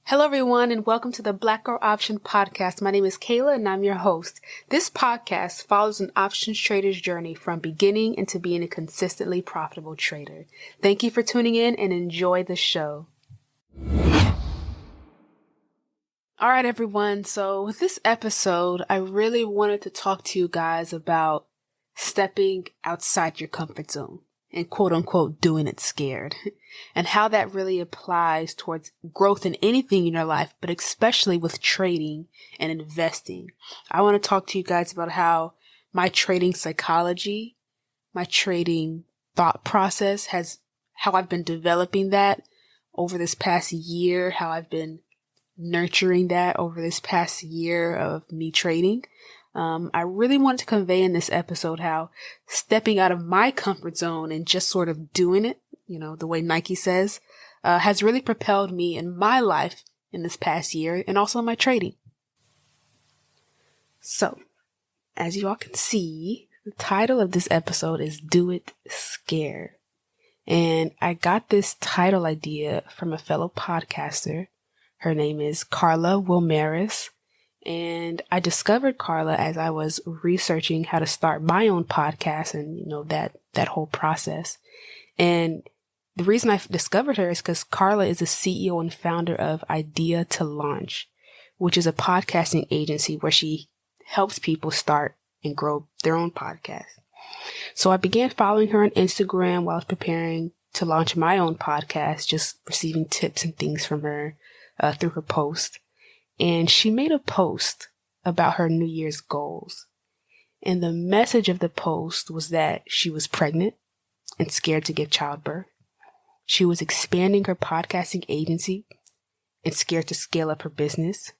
Hello, everyone, and welcome to the BlackGirlOption Podcast. My name is Kayla, and I'm your host. This podcast follows an options trader's journey from beginning into being a consistently profitable trader. Thank you for tuning in and enjoy the show. All right, everyone. So with this episode, I really wanted to talk to you guys about stepping outside your comfort zone and quote unquote doing it scared, and how that really applies towards growth in anything in your life, but especially with trading and investing. I want to talk to you guys about how my trading psychology, my trading thought process how I've been developing that over this past year, how I've been nurturing that over this past year of me trading. I really wanted to convey in this episode how stepping out of my comfort zone and just sort of doing it, the way Nike says, has really propelled me in my life in this past year and also my trading. So, as you all can see, the title of this episode is Do It Scared. And I got this title idea from a fellow podcaster. Her name is Kayla Wilmaris. And I discovered Kayla as I was researching how to start my own podcast and, that whole process. And the reason I discovered her is because Kayla is the CEO and founder of Idea to Launch, which is a podcasting agency where she helps people start and grow their own podcast. So I began following her on Instagram while I was preparing to launch my own podcast, just receiving tips and things from her through her post. And she made a post about her New Year's goals. And the message of the post was that she was pregnant and scared to give childbirth. She was expanding her podcasting agency and scared to scale up her business.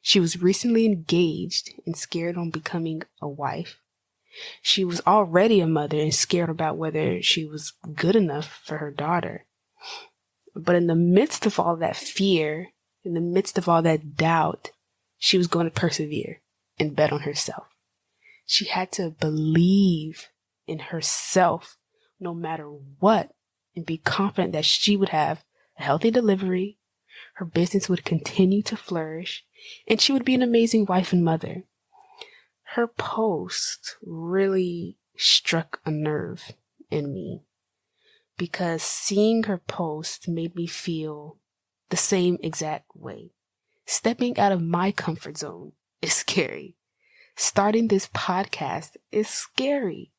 She was recently engaged and scared on becoming a wife. She was already a mother and scared about whether she was good enough for her daughter. But in the midst of all that fear, in the midst of all that doubt, she was going to persevere and bet on herself. She had to believe in herself no matter what and be confident that she would have a healthy delivery, her business would continue to flourish, and she would be an amazing wife and mother. Her post really struck a nerve in me because seeing her post made me feel the same exact way. Stepping out of my comfort zone is scary. Starting this podcast is scary.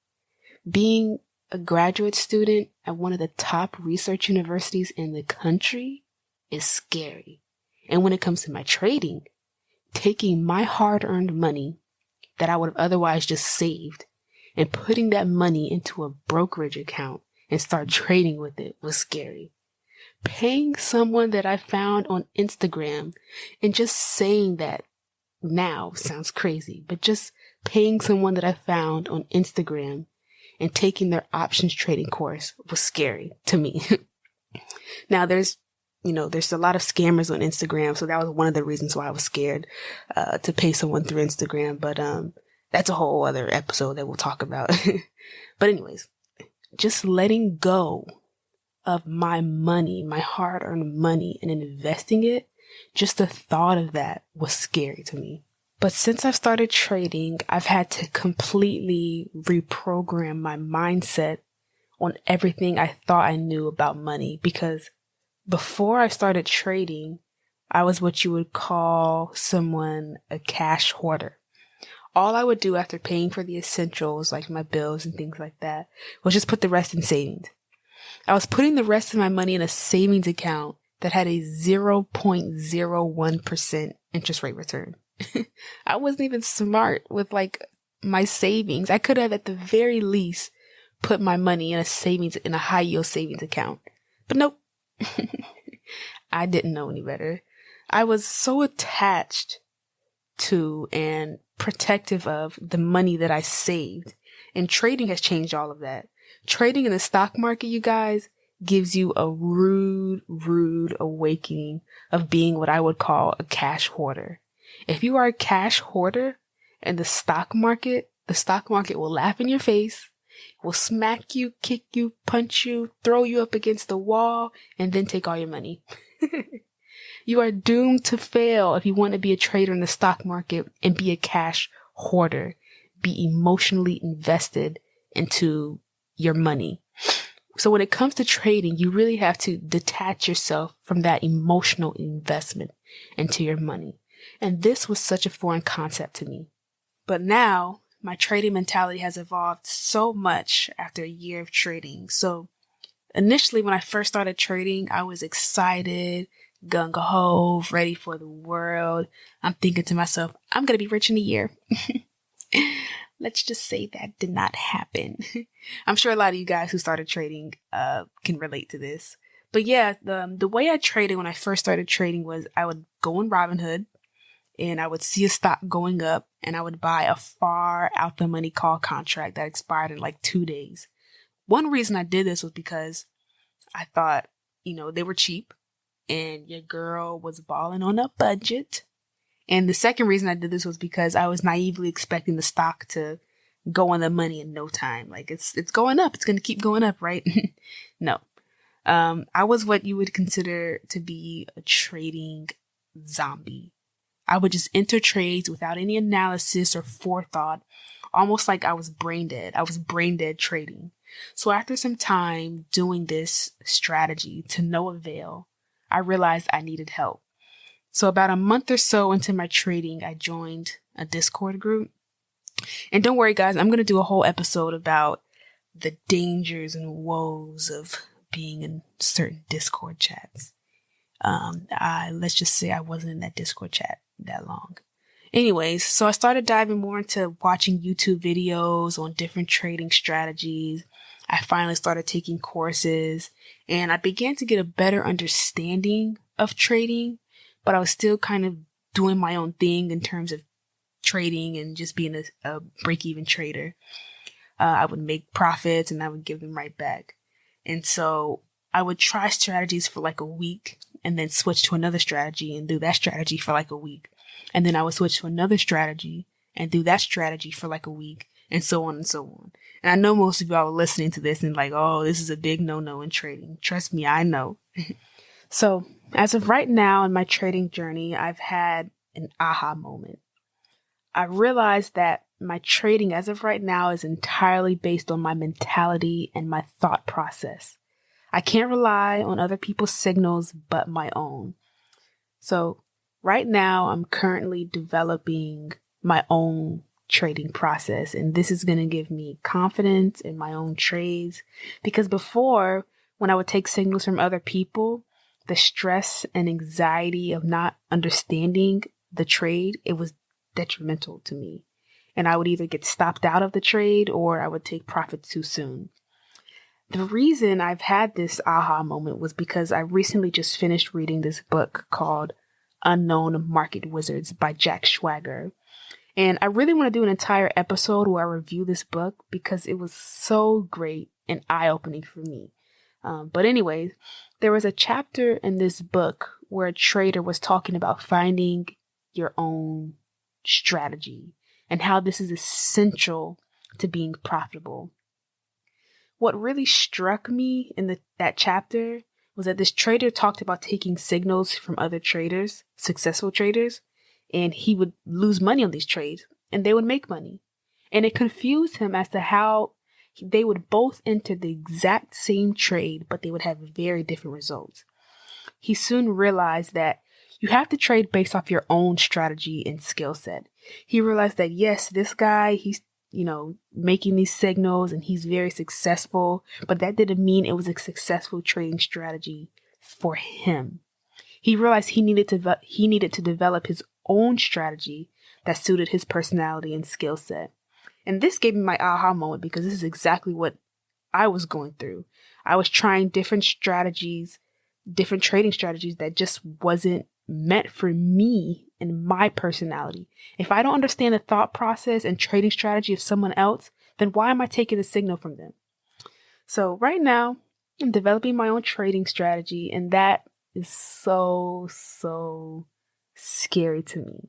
Being a graduate student at one of the top research universities in the country is scary. And when it comes to my trading, taking my hard-earned money that I would have otherwise just saved and putting that money into a brokerage account and start trading with it was scary. Paying someone that I found on Instagram and just saying that now sounds crazy, but just paying someone that I found on Instagram and taking their options trading course was scary to me. Now there's a lot of scammers on Instagram. So that was one of the reasons why I was scared, to pay someone through Instagram. But, that's a whole other episode that we'll talk about. But anyways, just letting go of my money, my hard-earned money, and investing it, just the thought of that was scary to me. But since I've started trading, I've had to completely reprogram my mindset on everything I thought I knew about money, because before I started trading, I was what you would call someone a cash hoarder. All I would do after paying for the essentials, like my bills and things like that, was just put the rest in savings. I was putting the rest of my money in a savings account that had a 0.01% interest rate return. I wasn't even smart with my savings. I could have at the very least put my money in a high yield savings account. But nope. I didn't know any better. I was so attached to and protective of the money that I saved. And trading has changed all of that. Trading in the stock market, you guys, gives you a rude awakening of being what I would call a cash hoarder. If you are a cash hoarder in the stock market will laugh in your face, will smack you, kick you, punch you, throw you up against the wall, and then take all your money. You are doomed to fail if you want to be a trader in the stock market and be a cash hoarder. Be emotionally invested into your money. So when it comes to trading, you really have to detach yourself from that emotional investment into your money. And this was such a foreign concept to me. But now my trading mentality has evolved so much after a year of trading. So initially, when I first started trading, I was excited, gung-ho, ready for the world. I'm thinking to myself, I'm going to be rich in a year. Let's just say that did not happen. I'm sure a lot of you guys who started trading can relate to this. But yeah, the way I traded when I first started trading was I would go on Robinhood and I would see a stock going up and I would buy a far out the money call contract that expired in like 2 days. One reason I did this was because I thought, they were cheap and your girl was balling on a budget. And the second reason I did this was because I was naively expecting the stock to go on the money in no time. Like it's going up. It's going to keep going up, right? No. I was what you would consider to be a trading zombie. I would just enter trades without any analysis or forethought, almost like I was brain dead. I was brain dead trading. So after some time doing this strategy to no avail, I realized I needed help. So about a month or so into my trading, I joined a Discord group. And don't worry, guys, I'm going to do a whole episode about the dangers and woes of being in certain Discord chats. Let's just say I wasn't in that Discord chat that long. Anyways, so I started diving more into watching YouTube videos on different trading strategies. I finally started taking courses and I began to get a better understanding of trading, but I was still kind of doing my own thing in terms of trading and just being a break-even trader. I would make profits and I would give them right back. And so I would try strategies for like a week and then switch to another strategy and do that strategy for like a week. And then I would switch to another strategy and do that strategy for like a week and so on and so on. And I know most of y'all are listening to this and like, oh, this is a big no-no in trading. Trust me, I know. So as of right now in my trading journey, I've had an aha moment. I realized that my trading as of right now is entirely based on my mentality and my thought process. I can't rely on other people's signals but my own. So right now I'm currently developing my own trading process, and this is going to give me confidence in my own trades, because before, when I would take signals from other people, the stress and anxiety of not understanding the trade, it was detrimental to me. And I would either get stopped out of the trade or I would take profits too soon. The reason I've had this aha moment was because I recently just finished reading this book called Unknown Market Wizards by Jack Schwager. And I really want to do an entire episode where I review this book because it was so great and eye-opening for me. But anyways, there was a chapter in this book where a trader was talking about finding your own strategy and how this is essential to being profitable. What really struck me in that chapter was that this trader talked about taking signals from other traders, successful traders, and he would lose money on these trades and they would make money. And it confused him as to how they would both enter the exact same trade, but they would have very different results. He soon realized that you have to trade based off your own strategy and skill set. He realized that, yes, this guy, he's, making these signals and he's very successful, but that didn't mean it was a successful trading strategy for him. He realized he needed to develop his own strategy that suited his personality and skill set. And this gave me my aha moment because this is exactly what I was going through. I was trying different strategies, different trading strategies that just wasn't meant for me and my personality. If I don't understand the thought process and trading strategy of someone else, then why am I taking a signal from them? So right now, I'm developing my own trading strategy, and that is so scary to me.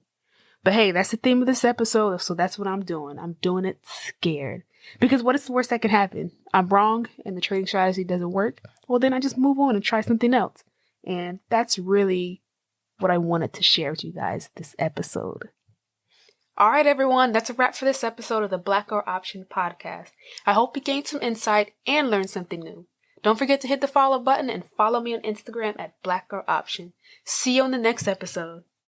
But hey, that's the theme of this episode, so that's what I'm doing. I'm doing it scared. Because what is the worst that can happen? I'm wrong and the trading strategy doesn't work. Well, then I just move on and try something else. And that's really what I wanted to share with you guys this episode. All right, everyone, that's a wrap for this episode of the Black Girl Option Podcast. I hope you gained some insight and learned something new. Don't forget to hit the follow button and follow me on Instagram at BlackGirlOption. See you on the next episode.